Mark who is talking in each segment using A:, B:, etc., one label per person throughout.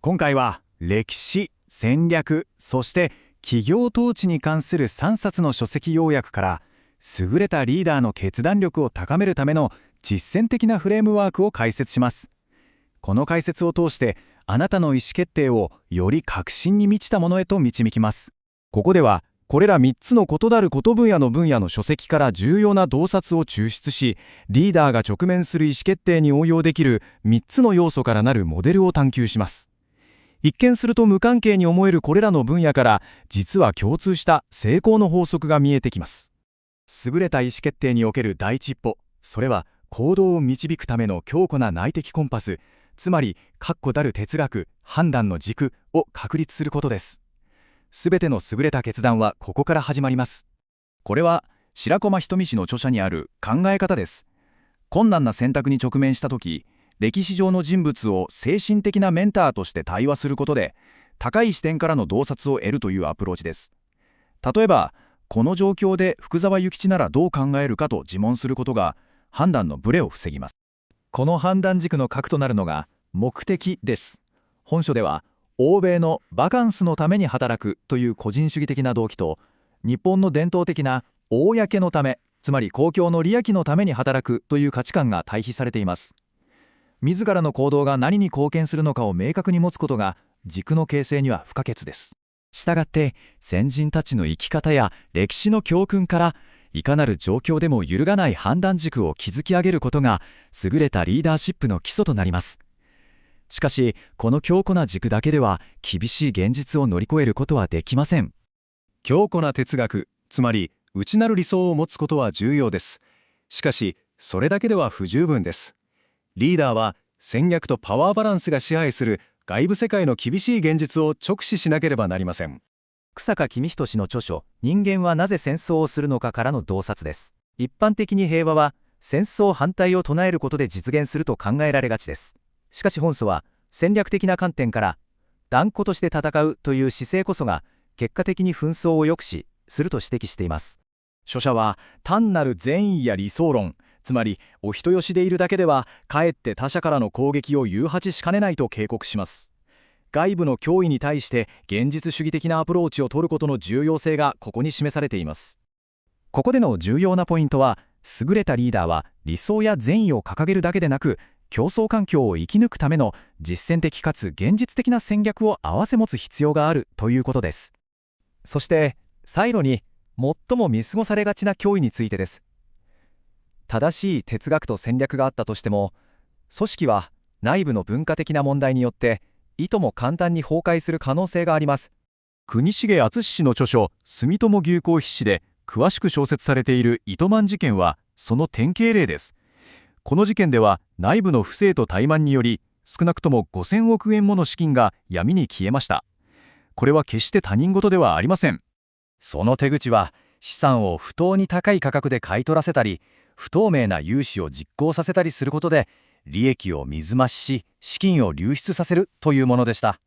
A: 今回は歴史、戦略、そして企業統治に関する3冊の書籍要約から優れたリーダーの決断力を高めるための実践的なフレームワークを解説します。この解説を通してあなたの意思決定をより革新に満ちたものへと導きます。
B: ここではこれら3つの異なること分野の書籍から重要な洞察を抽出し、リーダーが直面する意思決定に応用できる3つの要素からなるモデルを探求します。一見すると無関係に思えるこれらの分野から実は共通した成功の法則が見えてきます。
A: 優れた意思決定における第一歩、それは行動を導くための強固な内的コンパス、つまり確固たる哲学、判断の軸を確立することです。すべての優れた決断はここから始まります。
C: これは白駒瞳氏の著者にある考え方です。困難な選択に直面したとき、歴史上の人物を精神的なメンターとして対話することで、高い視点からの洞察を得るというアプローチです。例えば、この状況で福沢諭吉ならどう考えるかと自問することが、判断のブレを防ぎます。
B: この判断軸の核となるのが目的です。本書では、欧米のバカンスのために働くという個人主義的な動機と、日本の伝統的な公のため、つまり公共の利益のために働くという価値観が対比されています。自らの行動が何に貢献するのかを明確に持つことが軸の形成には不可欠です。したがって先人たちの生き方や歴史の教訓からいかなる状況でも揺るがない判断軸を築き上げることが優れたリーダーシップの基礎となります。しかしこの強固な軸だけでは厳しい現実を乗り越えることはできません。
D: 強固な哲学、つまり内なる理想を持つことは重要です。しかしそれだけでは不十分です。リーダーは戦略とパワーバランスが支配する外部世界の厳しい現実を直視しなければなりません。
B: 久坂公人氏の著書「人間はなぜ戦争をするのか」からの洞察です。一般的に平和は戦争反対を唱えることで実現すると考えられがちです。しかし本書は戦略的な観点から断固として戦うという姿勢こそが結果的に紛争を抑止すると指摘しています。
A: 書者は単なる善意や理想論、つまりお人よしでいるだけではかえって他者からの攻撃を誘発しかねないと警告します。外部の脅威に対して現実主義的なアプローチを取ることの重要性がここに示されています。
B: ここでの重要なポイントは、優れたリーダーは理想や善意を掲げるだけでなく、競争環境を生き抜くための実践的かつ現実的な戦略を併せ持つ必要があるということです。そして最後に最も見過ごされがちな脅威についてです。正しい哲学と戦略があったとしても、組織は内部の文化的な問題によっていとも簡単に崩壊する可能性があります。
D: 国重敦氏の著書「住友牛行筆史」で詳しく小説されている糸満事件はその典型例です。この事件では内部の不正と怠慢により少なくとも5000億円もの資金が闇に消えました。これは決して他人事ではありません。
A: その手口は資産を不当に高い価格で買い取らせたり、不透明な融資を実行させたりすることで利益を水増しし資金を流出させるというものでした。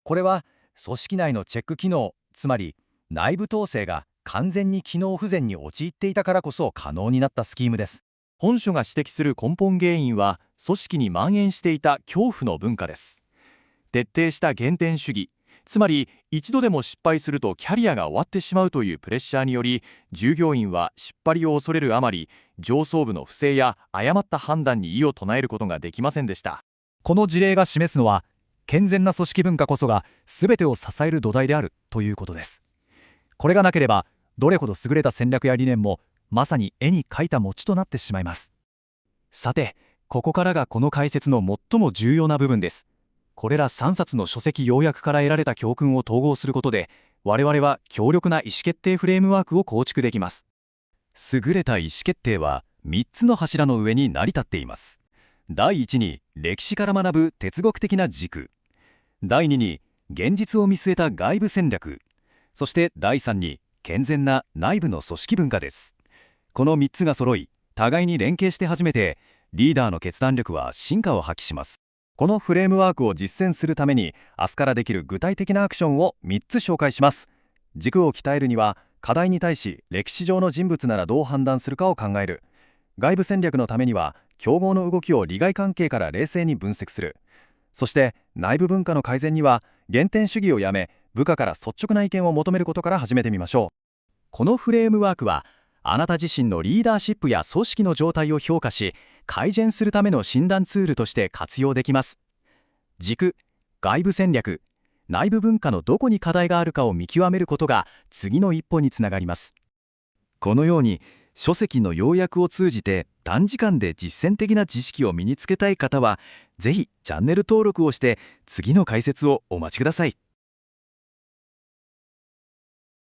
A: これは組織内のチェック機能、つまり内部統制が完全に機能不全に陥っていたからこそ可能になったスキームです。
B: 本書が指摘する根本原因は組織に蔓延していた恐怖の文化です。徹底した減点主義、つまり一度でも失敗するとキャリアが終わってしまうというプレッシャーにより、従業員は失敗を恐れるあまり上層部の不正や誤った判断に異を唱えることができませんでした。
A: この事例が示すのは、健全な組織文化こそが全てを支える土台であるということです。これがなければどれほど優れた戦略や理念もまさに絵に描いた餅となってしまいます。さて、ここからがこの解説の最も重要な部分です。これら3冊の書籍要約から得られた教訓を統合することで、我々は強力な意思決定フレームワークを構築できます。
D: 優れた意思決定は3つの柱の上に成り立っています。第1に歴史から学ぶ哲学的な軸、第2に現実を見据えた外部戦略、そして第3に健全な内部の組織文化です。この3つが揃い、互いに連携して初めてリーダーの決断力は真価を発揮します。このフレームワークを実践するために明日からできる具体的なアクションを3つ紹介します。軸を鍛えるには課題に対し歴史上の人物ならどう判断するかを考える。外部戦略のためには競合の動きを利害関係から冷静に分析する。
C: そして内部文化の改善には原点主義をやめ、部下から率直な意見を求めることから始めてみましょう。
D: このフレームワークは、あなた自身のリーダーシップや組織の状態を評価し、改善するための診断ツールとして活用できます。軸、外部戦略、内部文化のどこに課題があるかを見極めることが次の一歩につながります。
C: このように書籍の要約を通じて短時間で実践的な知識を身につけたい方は、ぜひチャンネル登録をして次の解説をお待ちください。